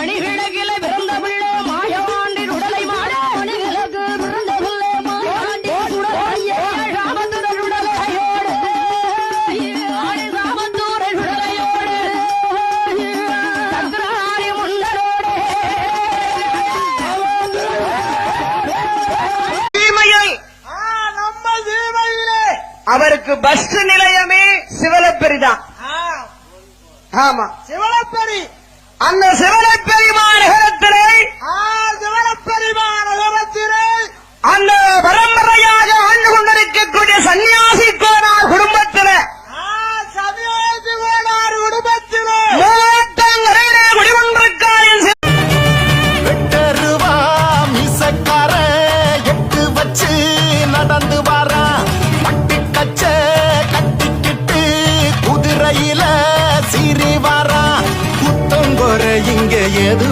மணிவிளக்கில பிறந்த பிள்ளை மாயவாண்டின் உடலை மாட மணிவிளக்கு பிறந்த பிள்ளை மாயவாண்டி ராமத்துடன் உடலையோடு ராமத்தூரன் உடலையோடு சக்கராரி முன்னரோடு நம்ம தீமையிலே அவருக்கு பஸ் நிலையமே சிவலப்பெரிதான். ஆமா, சிவலப்பெரி. அந்த சிவலப்பெரி மாநகரத்திலே சிவலப்பெரி மாநகரத்திலே அந்த பரம்பரையாக ஆண்டு கொண்டிருக்கக்கூடிய சன்னியாசி கோனார் குடும்பத்திலே சன்னியாசி கோனார் குடும்பத்திலே மூவட்டங்கரையிலே குடிகொண்டிருக்காரின் வெட்டருவா மீசக்கார எட்டு வச்சு நடந்து வாரா பட்டி கச்ச கட்டிக்கிட்டு குதிரையில சீறி வாரா குத்தங்கொரை இங்க எது